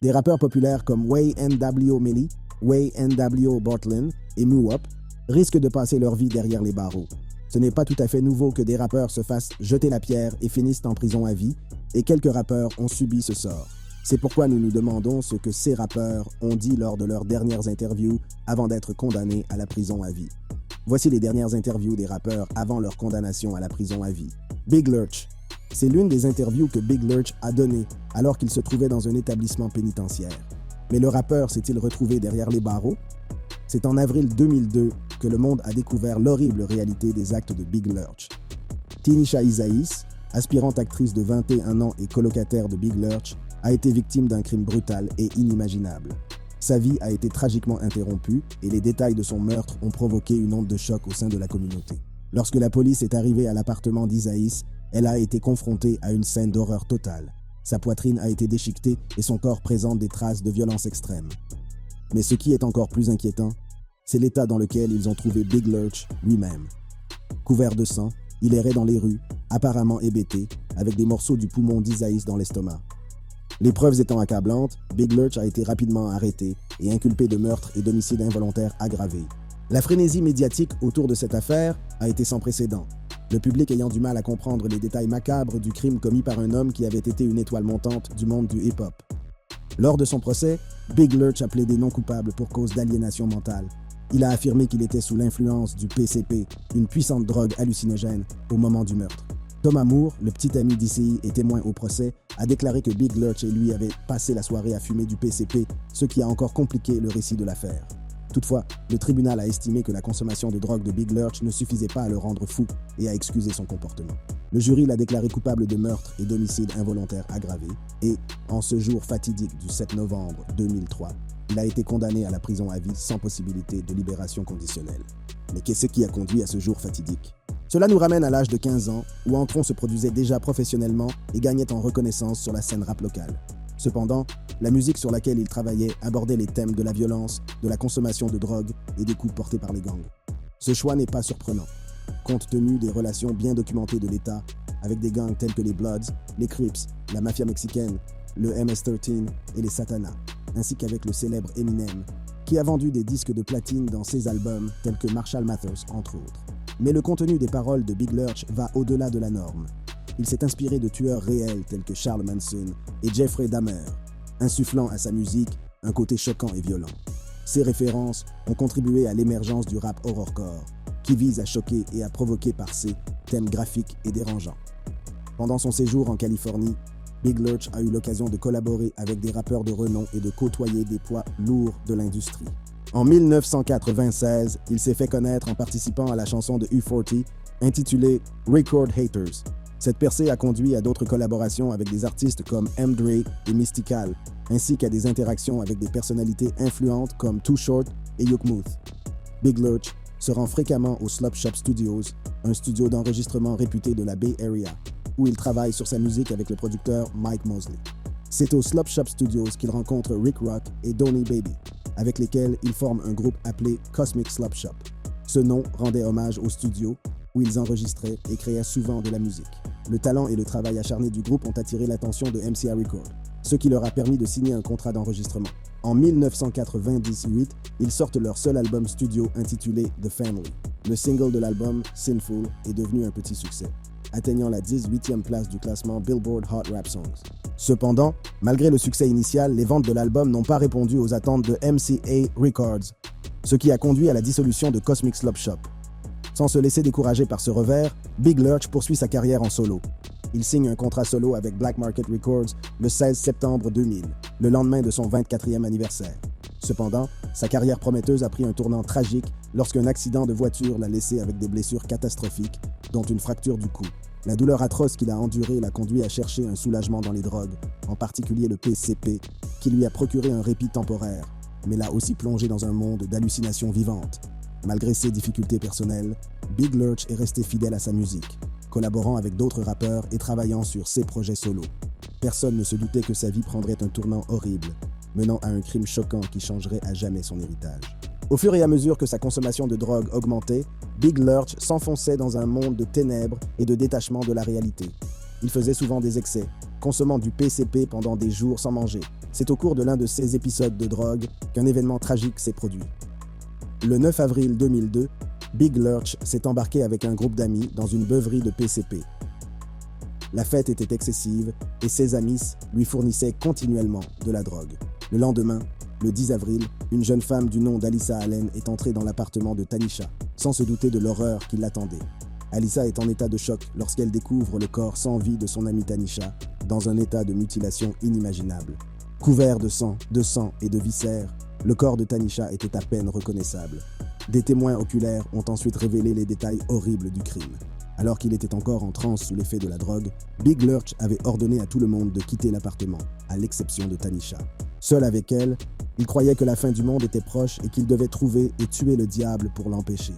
Des rappeurs populaires comme Way NW Millie, Way NW Bartlin et Moo-Up risquent de passer leur vie derrière les barreaux. Ce n'est pas tout à fait nouveau que des rappeurs se fassent jeter la pierre et finissent en prison à vie, et quelques rappeurs ont subi ce sort. C'est pourquoi nous nous demandons ce que ces rappeurs ont dit lors de leurs dernières interviews avant d'être condamnés à la prison à vie. Voici les dernières interviews des rappeurs avant leur condamnation à la prison à vie. Big Lurch. C'est l'une des interviews que Big Lurch a données alors qu'il se trouvait dans un établissement pénitentiaire. Mais le rappeur s'est-il retrouvé derrière les barreaux? C'est en avril 2002 que le monde a découvert l'horrible réalité des actes de Big Lurch. Tinisha Isaïs, aspirante actrice de 21 ans et colocataire de Big Lurch, a été victime d'un crime brutal et inimaginable. Sa vie a été tragiquement interrompue et les détails de son meurtre ont provoqué une onde de choc au sein de la communauté. Lorsque la police est arrivée à l'appartement d'Isaïs, elle a été confrontée à une scène d'horreur totale. Sa poitrine a été déchiquetée et son corps présente des traces de violence extrême. Mais ce qui est encore plus inquiétant, c'est l'état dans lequel ils ont trouvé Big Lurch lui-même. Couvert de sang, il errait dans les rues, apparemment hébété, avec des morceaux du poumon d'Isaïs dans l'estomac. Les preuves étant accablantes, Big Lurch a été rapidement arrêté et inculpé de meurtre et d'homicide involontaire aggravé. La frénésie médiatique autour de cette affaire a été sans précédent, le public ayant du mal à comprendre les détails macabres du crime commis par un homme qui avait été une étoile montante du monde du hip-hop. Lors de son procès, Big Lurch a plaidé non coupable pour cause d'aliénation mentale. Il a affirmé qu'il était sous l'influence du PCP, une puissante drogue hallucinogène, au moment du meurtre. Thomas Moore, le petit ami d'ICI et témoin au procès, a déclaré que Big Lurch et lui avaient passé la soirée à fumer du PCP, ce qui a encore compliqué le récit de l'affaire. Toutefois, le tribunal a estimé que la consommation de drogue de Big Lurch ne suffisait pas à le rendre fou et à excuser son comportement. Le jury l'a déclaré coupable de meurtre et d'homicide involontaire aggravé et, en ce jour fatidique du 7 novembre 2003, il a été condamné à la prison à vie sans possibilité de libération conditionnelle. Mais qu'est-ce qui a conduit à ce jour fatidique? Cela nous ramène à l'âge de 15 ans, où Antron se produisait déjà professionnellement et gagnait en reconnaissance sur la scène rap locale. Cependant, la musique sur laquelle il travaillait abordait les thèmes de la violence, de la consommation de drogue et des coups portés par les gangs. Ce choix n'est pas surprenant, compte tenu des relations bien documentées de l'État avec des gangs tels que les Bloods, les Crips, la mafia mexicaine, le MS-13 et les Satanas, ainsi qu'avec le célèbre Eminem, qui a vendu des disques de platine dans ses albums tels que Marshall Mathers, entre autres. Mais le contenu des paroles de Big Lurch va au-delà de la norme. Il s'est inspiré de tueurs réels tels que Charles Manson et Jeffrey Dahmer, insufflant à sa musique un côté choquant et violent. Ces références ont contribué à l'émergence du rap horrorcore, qui vise à choquer et à provoquer par ses thèmes graphiques et dérangeants. Pendant son séjour en Californie, Big Lurch a eu l'occasion de collaborer avec des rappeurs de renom et de côtoyer des poids lourds de l'industrie. En 1996, il s'est fait connaître en participant à la chanson de U40 intitulée Record Haters. Cette percée a conduit à d'autres collaborations avec des artistes comme M. Dre et Mystical, ainsi qu'à des interactions avec des personnalités influentes comme Too Short et Yukmuth. Big Lurch se rend fréquemment au Slop Shop Studios, un studio d'enregistrement réputé de la Bay Area, où il travaille sur sa musique avec le producteur Mike Mosley. C'est au Slop Shop Studios qu'il rencontre Rick Rock et Donny Baby, avec lesquels il forme un groupe appelé Cosmic Slop Shop. Ce nom rendait hommage au studio où ils enregistraient et créaient souvent de la musique. Le talent et le travail acharné du groupe ont attiré l'attention de MCA Records, ce qui leur a permis de signer un contrat d'enregistrement. En 1998, ils sortent leur seul album studio intitulé The Family. Le single de l'album, Sinful, est devenu un petit succès, atteignant la 18e place du classement Billboard Hot Rap Songs. Cependant, malgré le succès initial, les ventes de l'album n'ont pas répondu aux attentes de MCA Records, ce qui a conduit à la dissolution de Cosmic Slop Shop. Sans se laisser décourager par ce revers, Big Lurch poursuit sa carrière en solo. Il signe un contrat solo avec Black Market Records le 16 septembre 2000, le lendemain de son 24e anniversaire. Cependant, sa carrière prometteuse a pris un tournant tragique lorsqu'un accident de voiture l'a laissé avec des blessures catastrophiques, dont une fracture du cou. La douleur atroce qu'il a endurée l'a conduit à chercher un soulagement dans les drogues, en particulier le PCP, qui lui a procuré un répit temporaire, mais l'a aussi plongé dans un monde d'hallucinations vivantes. Malgré ses difficultés personnelles, Big Lurch est resté fidèle à sa musique, collaborant avec d'autres rappeurs et travaillant sur ses projets solo. Personne ne se doutait que sa vie prendrait un tournant horrible, menant à un crime choquant qui changerait à jamais son héritage. Au fur et à mesure que sa consommation de drogue augmentait, Big Lurch s'enfonçait dans un monde de ténèbres et de détachement de la réalité. Il faisait souvent des excès, consommant du PCP pendant des jours sans manger. C'est au cours de l'un de ces épisodes de drogue qu'un événement tragique s'est produit. Le 9 avril 2002, Big Lurch s'est embarqué avec un groupe d'amis dans une beuverie de PCP. La fête était excessive et ses amis lui fournissaient continuellement de la drogue. Le lendemain, le 10 avril, une jeune femme du nom d'Alyssa Allen est entrée dans l'appartement de Tanisha, sans se douter de l'horreur qui l'attendait. Alyssa est en état de choc lorsqu'elle découvre le corps sans vie de son amie Tanisha, dans un état de mutilation inimaginable. Couvert de sang et de viscères, le corps de Tanisha était à peine reconnaissable. Des témoins oculaires ont ensuite révélé les détails horribles du crime. Alors qu'il était encore en transe sous l'effet de la drogue, Big Lurch avait ordonné à tout le monde de quitter l'appartement, à l'exception de Tanisha. Seul avec elle, il croyait que la fin du monde était proche et qu'il devait trouver et tuer le diable pour l'empêcher.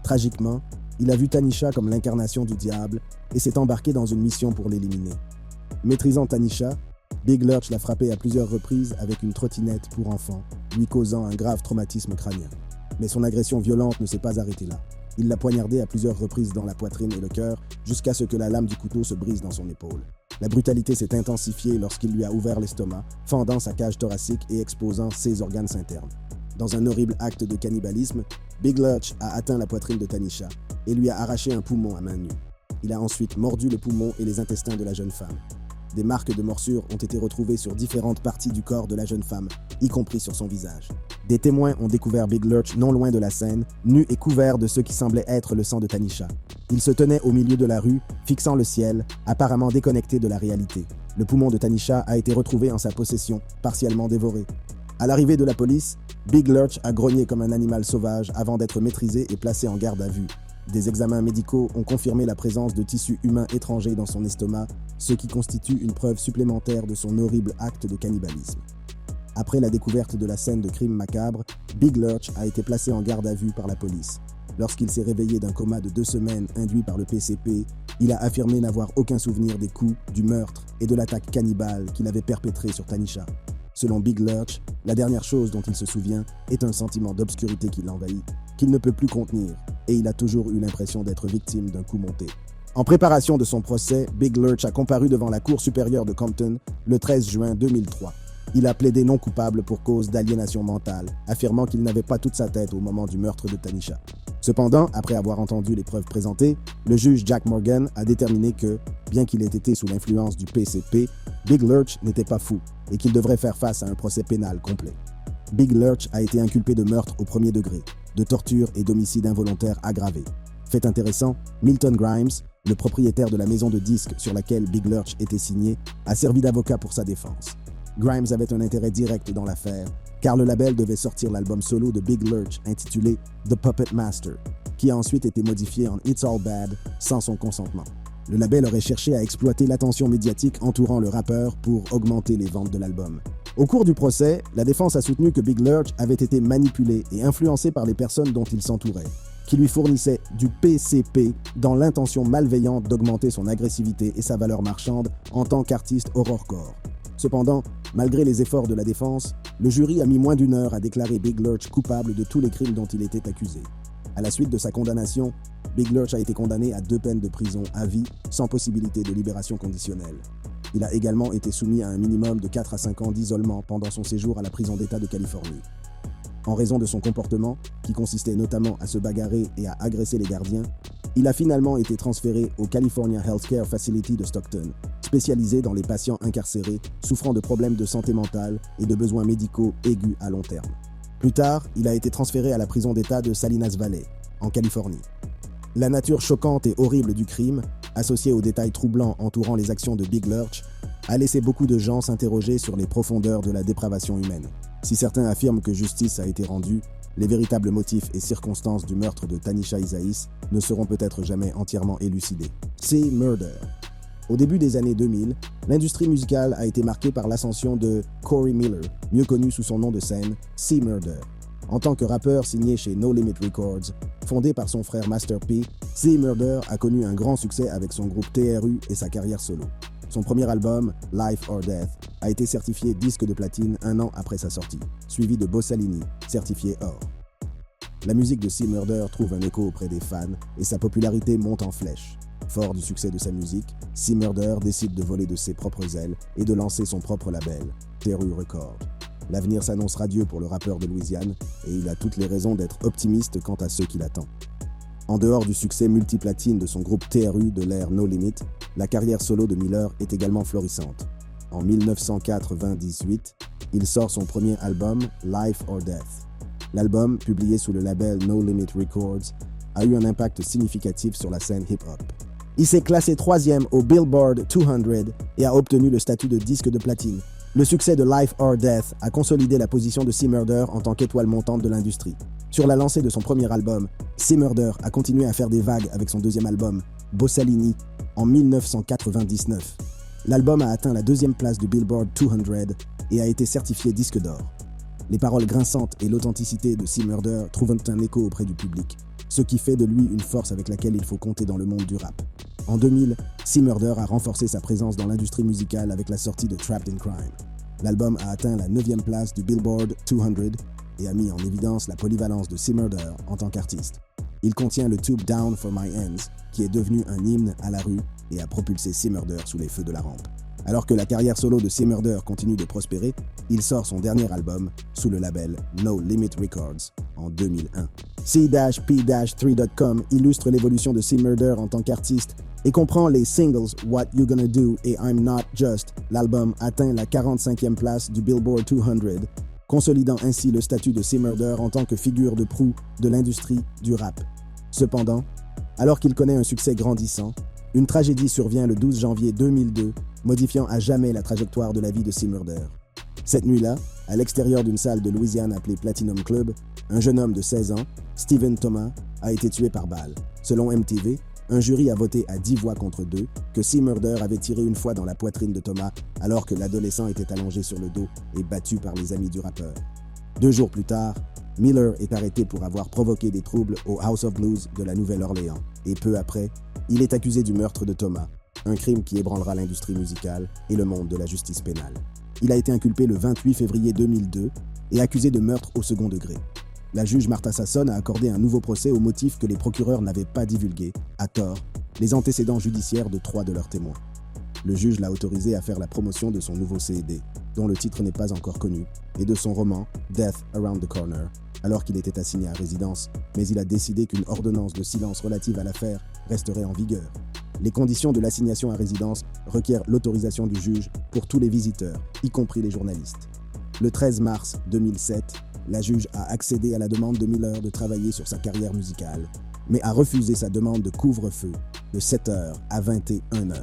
Tragiquement, il a vu Tanisha comme l'incarnation du diable et s'est embarqué dans une mission pour l'éliminer. Maîtrisant Tanisha, Big Lurch l'a frappée à plusieurs reprises avec une trottinette pour enfants, lui causant un grave traumatisme crânien. Mais son agression violente ne s'est pas arrêtée là. Il l'a poignardée à plusieurs reprises dans la poitrine et le cœur, jusqu'à ce que la lame du couteau se brise dans son épaule. La brutalité s'est intensifiée lorsqu'il lui a ouvert l'estomac, fendant sa cage thoracique et exposant ses organes internes. Dans un horrible acte de cannibalisme, Big Lurch a atteint la poitrine de Tanisha et lui a arraché un poumon à main nue. Il a ensuite mordu le poumon et les intestins de la jeune femme. Des marques de morsures ont été retrouvées sur différentes parties du corps de la jeune femme, y compris sur son visage. Des témoins ont découvert Big Lurch non loin de la scène, nu et couvert de ce qui semblait être le sang de Tanisha. Il se tenait au milieu de la rue, fixant le ciel, apparemment déconnecté de la réalité. Le poumon de Tanisha a été retrouvé en sa possession, partiellement dévoré. À l'arrivée de la police, Big Lurch a grogné comme un animal sauvage avant d'être maîtrisé et placé en garde à vue. Des examens médicaux ont confirmé la présence de tissus humains étrangers dans son estomac, ce qui constitue une preuve supplémentaire de son horrible acte de cannibalisme. Après la découverte de la scène de crime macabre, Big Lurch a été placé en garde à vue par la police. Lorsqu'il s'est réveillé d'un coma de 2 semaines induit par le PCP, il a affirmé n'avoir aucun souvenir des coups, du meurtre et de l'attaque cannibale qu'il avait perpétrée sur Tanisha. Selon Big Lurch, la dernière chose dont il se souvient est un sentiment d'obscurité qui l'envahit, qu'il ne peut plus contenir, et il a toujours eu l'impression d'être victime d'un coup monté. En préparation de son procès, Big Lurch a comparu devant la Cour supérieure de Compton le 13 juin 2003. Il a plaidé non coupable pour cause d'aliénation mentale, affirmant qu'il n'avait pas toute sa tête au moment du meurtre de Tanisha. Cependant, après avoir entendu les preuves présentées, le juge Jack Morgan a déterminé que, bien qu'il ait été sous l'influence du PCP, Big Lurch n'était pas fou et qu'il devrait faire face à un procès pénal complet. Big Lurch a été inculpé de meurtre au premier degré, de torture et d'homicide involontaire aggravé. Fait intéressant, Milton Grimes, le propriétaire de la maison de disques sur laquelle Big Lurch était signé, a servi d'avocat pour sa défense. Grimes avait un intérêt direct dans l'affaire, car le label devait sortir l'album solo de Big Lurch intitulé The Puppet Master, qui a ensuite été modifié en It's All Bad sans son consentement. Le label aurait cherché à exploiter l'attention médiatique entourant le rappeur pour augmenter les ventes de l'album. Au cours du procès, la défense a soutenu que Big Lurch avait été manipulé et influencé par les personnes dont il s'entourait, qui lui fournissaient du PCP dans l'intention malveillante d'augmenter son agressivité et sa valeur marchande en tant qu'artiste horrorcore. Cependant, malgré les efforts de la défense, le jury a mis moins d'1 heure à déclarer Big Lurch coupable de tous les crimes dont il était accusé. À la suite de sa condamnation, Big Lurch a été condamné à 2 peines de prison à vie, sans possibilité de libération conditionnelle. Il a également été soumis à un minimum de 4 à 5 ans d'isolement pendant son séjour à la prison d'État de Californie. En raison de son comportement, qui consistait notamment à se bagarrer et à agresser les gardiens, il a finalement été transféré au California Healthcare Facility de Stockton, spécialisé dans les patients incarcérés souffrant de problèmes de santé mentale et de besoins médicaux aigus à long terme. Plus tard, il a été transféré à la prison d'État de Salinas Valley, en Californie. La nature choquante et horrible du crime, associée aux détails troublants entourant les actions de Big Lurch, a laissé beaucoup de gens s'interroger sur les profondeurs de la dépravation humaine. Si certains affirment que justice a été rendue, les véritables motifs et circonstances du meurtre de Tanisha Isais ne seront peut-être jamais entièrement élucidés. C-Murder. Au début des années 2000, l'industrie musicale a été marquée par l'ascension de Corey Miller, mieux connu sous son nom de scène, C-Murder. En tant que rappeur signé chez No Limit Records, fondé par son frère Master P, C-Murder a connu un grand succès avec son groupe TRU et sa carrière solo. Son premier album, Life or Death, a été certifié disque de platine 1 an après sa sortie, suivi de Bossalini, certifié or. La musique de C-Murder trouve un écho auprès des fans et sa popularité monte en flèche. Fort du succès de sa musique, C-Murder décide de voler de ses propres ailes et de lancer son propre label, TRU Records. L'avenir s'annonce radieux pour le rappeur de Louisiane et il a toutes les raisons d'être optimiste quant à ce qui l'attend. En dehors du succès multiplatine de son groupe TRU de l'ère No Limit, la carrière solo de Miller est également florissante. En 1998, il sort son premier album, Life or Death. L'album, publié sous le label No Limit Records, a eu un impact significatif sur la scène hip-hop. Il s'est classé 3e au Billboard 200 et a obtenu le statut de disque de platine. Le succès de Life or Death a consolidé la position de C-Murder en tant qu'étoile montante de l'industrie. Sur la lancée de son premier album, C-Murder a continué à faire des vagues avec son deuxième album, Bossalini, en 1999. L'album a atteint la 2e place du Billboard 200 et a été certifié disque d'or. Les paroles grinçantes et l'authenticité de C-Murder trouvent un écho auprès du public, ce qui fait de lui une force avec laquelle il faut compter dans le monde du rap. En 2000, C-Murder a renforcé sa présence dans l'industrie musicale avec la sortie de Trapped in Crime. L'album a atteint la 9e place du Billboard 200 et a mis en évidence la polyvalence de C-Murder en tant qu'artiste. Il contient le tube Down for My Ends, qui est devenu un hymne à la rue et a propulsé C-Murder sous les feux de la rampe. Alors que la carrière solo de C-Murder continue de prospérer, il sort son dernier album sous le label No Limit Records en 2001. C-P-3.com illustre l'évolution de C-Murder en tant qu'artiste et comprend les singles What You Gonna Do et I'm Not Just. L'album atteint la 45e place du Billboard 200, consolidant ainsi le statut de C-Murder en tant que figure de proue de l'industrie du rap. Cependant, alors qu'il connaît un succès grandissant, une tragédie survient le 12 janvier 2002, modifiant à jamais la trajectoire de la vie de C-Murder. Cette nuit-là, à l'extérieur d'une salle de Louisiane appelée Platinum Club, un jeune homme de 16 ans, Stephen Thomas, a été tué par balle. Selon MTV, un jury a voté à 10 voix contre 2 que C-Murder avait tiré une fois dans la poitrine de Thomas alors que l'adolescent était allongé sur le dos et battu par les amis du rappeur. 2 jours plus tard, Miller est arrêté pour avoir provoqué des troubles au House of Blues de la Nouvelle-Orléans. Et peu après, il est accusé du meurtre de Thomas, un crime qui ébranlera l'industrie musicale et le monde de la justice pénale. Il a été inculpé le 28 février 2002 et accusé de meurtre au second degré. La juge Martha Sasson a accordé un nouveau procès au motif que les procureurs n'avaient pas divulgué, à tort, les antécédents judiciaires de 3 de leurs témoins. Le juge l'a autorisé à faire la promotion de son nouveau CD, dont le titre n'est pas encore connu, et de son roman Death Around the Corner, alors qu'il était assigné à résidence, mais il a décidé qu'une ordonnance de silence relative à l'affaire resterait en vigueur. Les conditions de l'assignation à résidence requièrent l'autorisation du juge pour tous les visiteurs, y compris les journalistes. Le 13 mars 2007, la juge a accédé à la demande de Miller de travailler sur sa carrière musicale, mais a refusé sa demande de couvre-feu de 7h à 21h.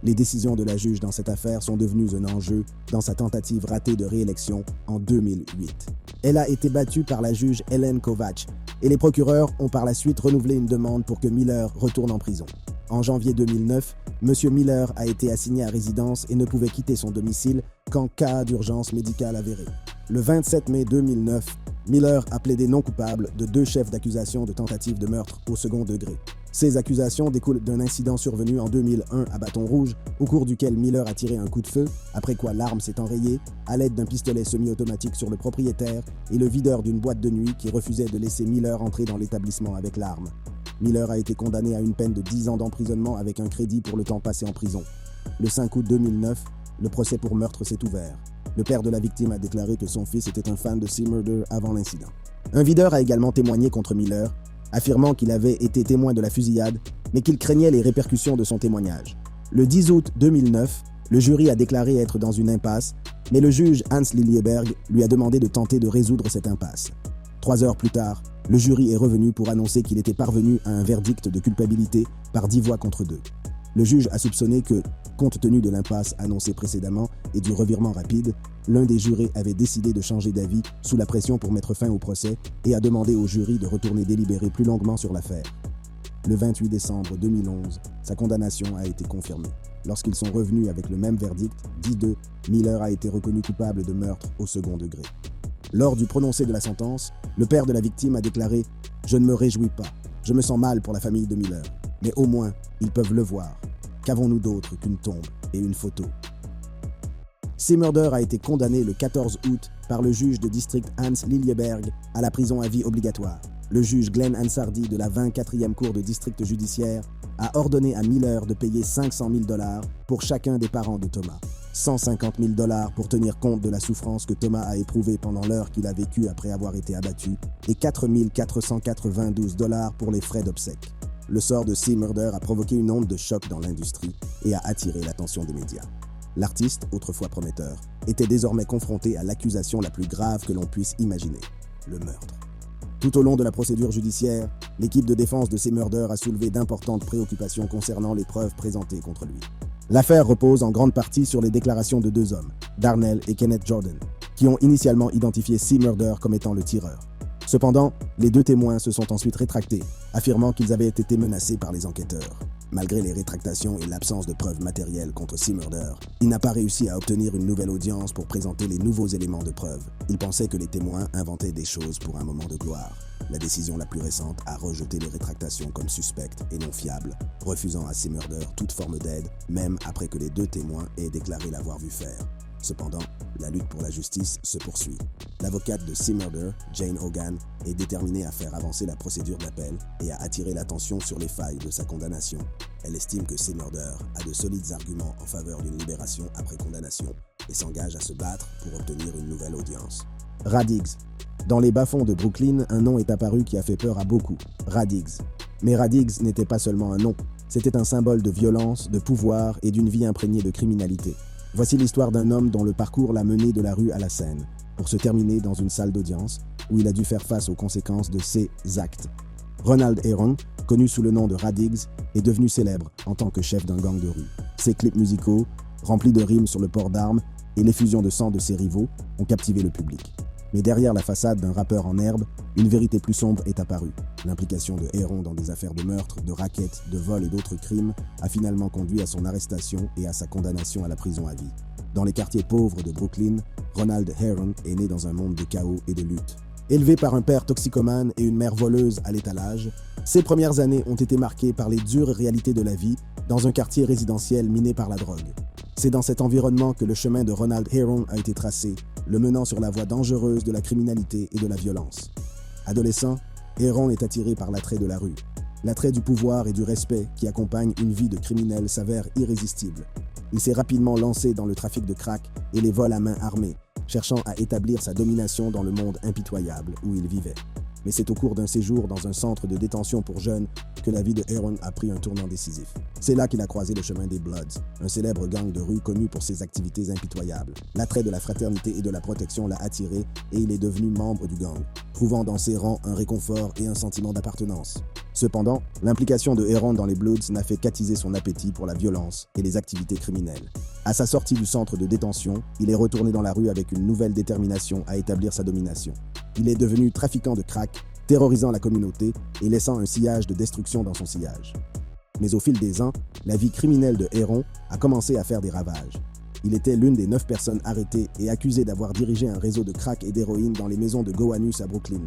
Les décisions de la juge dans cette affaire sont devenues un enjeu dans sa tentative ratée de réélection en 2008. Elle a été battue par la juge Helen Kovacs et les procureurs ont par la suite renouvelé une demande pour que Miller retourne en prison. En janvier 2009, M. Miller a été assigné à résidence et ne pouvait quitter son domicile qu'en cas d'urgence médicale avérée. Le 27 mai 2009, Miller a plaidé non coupable de 2 chefs d'accusation de tentative de meurtre au second degré. Ces accusations découlent d'un incident survenu en 2001 à Bâton Rouge, au cours duquel Miller a tiré un coup de feu, après quoi l'arme s'est enrayée, à l'aide d'un pistolet semi-automatique sur le propriétaire et le videur d'une boîte de nuit qui refusait de laisser Miller entrer dans l'établissement avec l'arme. Miller a été condamné à une peine de 10 ans d'emprisonnement avec un crédit pour le temps passé en prison. Le 5 août 2009, le procès pour meurtre s'est ouvert. Le père de la victime a déclaré que son fils était un fan de C-Murder avant l'incident. Un videur a également témoigné contre Miller, affirmant qu'il avait été témoin de la fusillade, mais qu'il craignait les répercussions de son témoignage. Le 10 août 2009, le jury a déclaré être dans une impasse, mais le juge Hans Liljeberg lui a demandé de tenter de résoudre cette impasse. 3 heures plus tard, le jury est revenu pour annoncer qu'il était parvenu à un verdict de culpabilité par 10 voix contre 2. Le juge a soupçonné que, compte tenu de l'impasse annoncée précédemment et du revirement rapide, l'un des jurés avait décidé de changer d'avis sous la pression pour mettre fin au procès et a demandé au jury de retourner délibérer plus longuement sur l'affaire. Le 28 décembre 2011, sa condamnation a été confirmée. Lorsqu'ils sont revenus avec le même verdict, 10-2, Miller a été reconnu coupable de meurtre au second degré. Lors du prononcé de la sentence, le père de la victime a déclaré « Je ne me réjouis pas. Je me sens mal pour la famille de Miller. Mais au moins, ils peuvent le voir. Qu'avons-nous d'autre qu'une tombe et une photo ?» C-Murder a été condamné le 14 août par le juge de district Hans Liljeberg à la prison à vie obligatoire. le juge Glenn Hansardi de la 24e Cour de district judiciaire a ordonné à Miller de payer 500 000 $ pour chacun des parents de Thomas. 150 000 $ pour tenir compte de la souffrance que Thomas a éprouvée pendant l'heure qu'il a vécue après avoir été abattu et 4 492 $ pour les frais d'obsèques. Le sort de C-Murder a provoqué une onde de choc dans l'industrie et a attiré l'attention des médias. L'artiste, autrefois prometteur, était désormais confronté à l'accusation la plus grave que l'on puisse imaginer, le meurtre. Tout au long de la procédure judiciaire, l'équipe de défense de C-Murder a soulevé d'importantes préoccupations concernant les preuves présentées contre lui. L'affaire repose en grande partie sur les déclarations de deux hommes, Darnell et Kenneth Jordan, qui ont initialement identifié C-Murder comme étant le tireur. Cependant, les deux témoins se sont ensuite rétractés, affirmant qu'ils avaient été menacés par les enquêteurs. Malgré les rétractations et l'absence de preuves matérielles contre C-Murder, il n'a pas réussi à obtenir une nouvelle audience pour présenter les nouveaux éléments de preuve. Il pensait que les témoins inventaient des choses pour un moment de gloire. La décision la plus récente a rejeté les rétractations comme suspectes et non fiables, refusant à C-Murder toute forme d'aide, même après que les deux témoins aient déclaré l'avoir vu faire. Cependant, la lutte pour la justice se poursuit. L'avocate de C-Murder, Jane Hogan, est déterminée à faire avancer la procédure d'appel et à attirer l'attention sur les failles de sa condamnation. Elle estime que C-Murder a de solides arguments en faveur d'une libération après condamnation et s'engage à se battre pour obtenir une nouvelle audience. Raddigz. Dans les bas-fonds de Brooklyn, un nom est apparu qui a fait peur à beaucoup, Raddigz. Mais Raddigz n'était pas seulement un nom, c'était un symbole de violence, de pouvoir et d'une vie imprégnée de criminalité. Voici l'histoire d'un homme dont le parcours l'a mené de la rue à la scène, pour se terminer dans une salle d'audience où il a dû faire face aux conséquences de ses actes. Ronald Aaron, connu sous le nom de Raddigz, est devenu célèbre en tant que chef d'un gang de rue. Ses clips musicaux, remplis de rimes sur le port d'armes et l'effusion de sang de ses rivaux, ont captivé le public. Mais derrière la façade d'un rappeur en herbe, une vérité plus sombre est apparue. L'implication de Aaron dans des affaires de meurtre, de racket, de vol et d'autres crimes a finalement conduit à son arrestation et à sa condamnation à la prison à vie. Dans les quartiers pauvres de Brooklyn, Ronald Aaron est né dans un monde de chaos et de lutte. Élevé par un père toxicomane et une mère voleuse à l'étalage, ses premières années ont été marquées par les dures réalités de la vie dans un quartier résidentiel miné par la drogue. C'est dans cet environnement que le chemin de Ronald Aaron a été tracé, le menant sur la voie dangereuse de la criminalité et de la violence. Adolescent, Aaron est attiré par l'attrait de la rue. L'attrait du pouvoir et du respect qui accompagne une vie de criminel s'avère irrésistible. Il s'est rapidement lancé dans le trafic de crack et les vols à main armée, cherchant à établir sa domination dans le monde impitoyable où il vivait. Mais c'est au cours d'un séjour dans un centre de détention pour jeunes que la vie de Aaron a pris un tournant décisif. C'est là qu'il a croisé le chemin des Bloods, un célèbre gang de rue connu pour ses activités impitoyables. L'attrait de la fraternité et de la protection l'a attiré et il est devenu membre du gang, trouvant dans ses rangs un réconfort et un sentiment d'appartenance. Cependant, l'implication de Aaron dans les Bloods n'a fait qu'attiser son appétit pour la violence et les activités criminelles. À sa sortie du centre de détention, il est retourné dans la rue avec une nouvelle détermination à établir sa domination. Il est devenu trafiquant de crack, terrorisant la communauté et laissant un sillage de destruction dans son sillage. Mais au fil des ans, la vie criminelle de Aaron a commencé à faire des ravages. Il était l'une des 9 personnes arrêtées et accusées d'avoir dirigé un réseau de crack et d'héroïne dans les maisons de Gowanus à Brooklyn.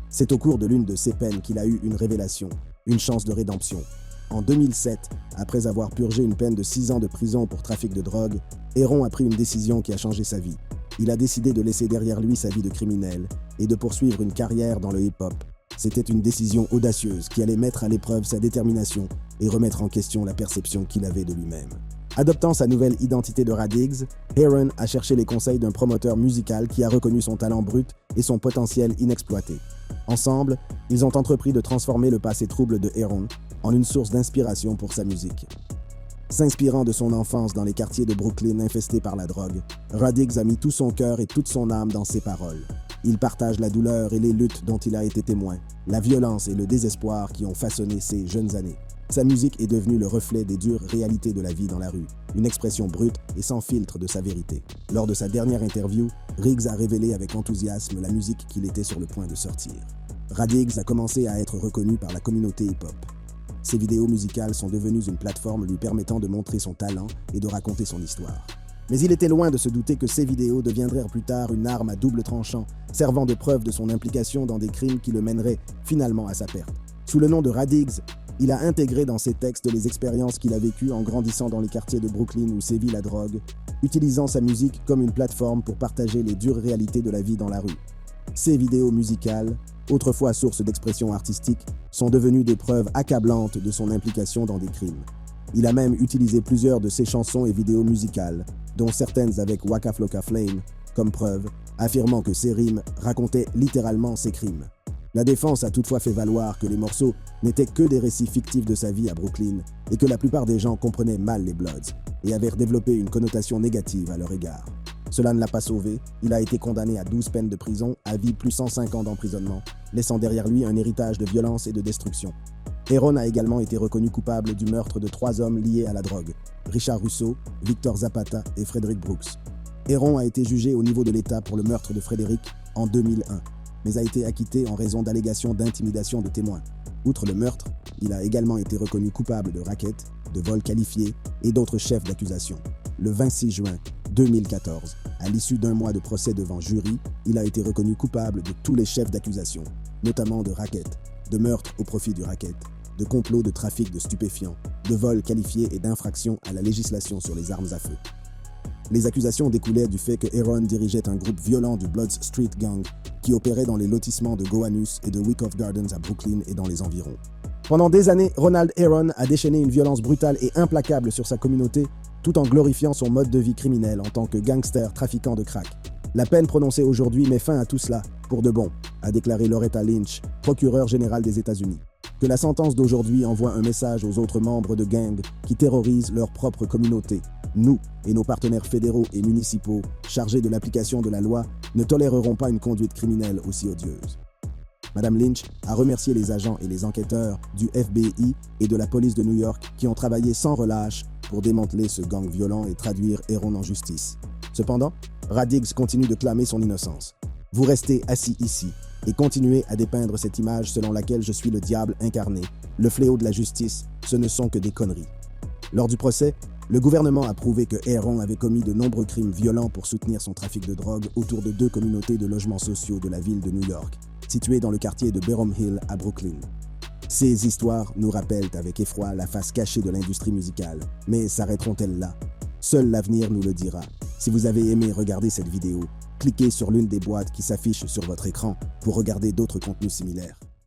C'est au cours de l'une de ces peines qu'il a eu une révélation, une chance de rédemption. En 2007, après avoir purgé une peine de 6 ans de prison pour trafic de drogue, Aaron a pris une décision qui a changé sa vie. Il a décidé de laisser derrière lui sa vie de criminel et de poursuivre une carrière dans le hip-hop. C'était une décision audacieuse qui allait mettre à l'épreuve sa détermination et remettre en question la perception qu'il avait de lui-même. Adoptant sa nouvelle identité de Raddigz, Aaron a cherché les conseils d'un promoteur musical qui a reconnu son talent brut et son potentiel inexploité. Ensemble, ils ont entrepris de transformer le passé trouble de Aaron en une source d'inspiration pour sa musique. S'inspirant de son enfance dans les quartiers de Brooklyn infestés par la drogue, Raddigz a mis tout son cœur et toute son âme dans ses paroles. Il partage la douleur et les luttes dont il a été témoin, la violence et le désespoir qui ont façonné ses jeunes années. Sa musique est devenue le reflet des dures réalités de la vie dans la rue, une expression brute et sans filtre de sa vérité. Lors de sa dernière interview, Riggs a révélé avec enthousiasme la musique qu'il était sur le point de sortir. Raddigz a commencé à être reconnu par la communauté hip-hop. Ses vidéos musicales sont devenues une plateforme lui permettant de montrer son talent et de raconter son histoire. Mais il était loin de se douter que ces vidéos deviendraient plus tard une arme à double tranchant, servant de preuve de son implication dans des crimes qui le mèneraient finalement à sa perte. Sous le nom de Raddigz, il a intégré dans ses textes les expériences qu'il a vécues en grandissant dans les quartiers de Brooklyn où sévit la drogue, utilisant sa musique comme une plateforme pour partager les dures réalités de la vie dans la rue. Ces vidéos musicales autrefois source d'expression artistique, sont devenues des preuves accablantes de son implication dans des crimes. Il a même utilisé plusieurs de ses chansons et vidéos musicales, dont certaines avec Waka Flocka Flame, comme preuve, affirmant que ces rimes racontaient littéralement ses crimes. La défense a toutefois fait valoir que les morceaux n'étaient que des récits fictifs de sa vie à Brooklyn et que la plupart des gens comprenaient mal les Bloods et avaient développé une connotation négative à leur égard. Cela ne l'a pas sauvé, il a été condamné à 12 peines de prison, à vie plus 105 ans d'emprisonnement, laissant derrière lui un héritage de violence et de destruction. Aaron a également été reconnu coupable du meurtre de 3 hommes liés à la drogue, Richard Russo, Victor Zapata et Frederick Brooks. Aaron a été jugé au niveau de l'État pour le meurtre de Frederick en 2001, mais a été acquitté en raison d'allégations d'intimidation de témoins. Outre le meurtre, il a également été reconnu coupable de racket, de vol qualifié et d'autres chefs d'accusation. Le 26 juin 2014, à l'issue d'un mois de procès devant jury, il a été reconnu coupable de tous les chefs d'accusation, notamment de racket, de meurtre au profit du racket, de complot de trafic de stupéfiants, de vol qualifié et d'infraction à la législation sur les armes à feu. Les accusations découlaient du fait que Aaron dirigeait un groupe violent du Blood Street Gang qui opérait dans les lotissements de Gowanus et de Wyckoff Gardens à Brooklyn et dans les environs. Pendant des années, Ronald Aaron a déchaîné une violence brutale et implacable sur sa communauté, tout en glorifiant son mode de vie criminel en tant que gangster trafiquant de crack. La peine prononcée aujourd'hui met fin à tout cela, pour de bon, a déclaré Loretta Lynch, procureure générale des États-Unis. Que la sentence d'aujourd'hui envoie un message aux autres membres de gangs qui terrorisent leur propre communauté. Nous et nos partenaires fédéraux et municipaux, chargés de l'application de la loi, ne tolérerons pas une conduite criminelle aussi odieuse. Madame Lynch a remercié les agents et les enquêteurs du FBI et de la police de New York qui ont travaillé sans relâche pour démanteler ce gang violent et traduire Aaron en justice. Cependant, Raddiggs continue de clamer son innocence. Vous restez assis ici et continuez à dépeindre cette image selon laquelle je suis le diable incarné, le fléau de la justice, ce ne sont que des conneries. Lors du procès, le gouvernement a prouvé que Aaron avait commis de nombreux crimes violents pour soutenir son trafic de drogue autour de 2 communautés de logements sociaux de la ville de New York, situées dans le quartier de Byram Hill à Brooklyn. Ces histoires nous rappellent avec effroi la face cachée de l'industrie musicale, mais s'arrêteront-elles là? Seul l'avenir nous le dira. Si vous avez aimé regarder cette vidéo, cliquez sur l'une des boîtes qui s'affichent sur votre écran pour regarder d'autres contenus similaires.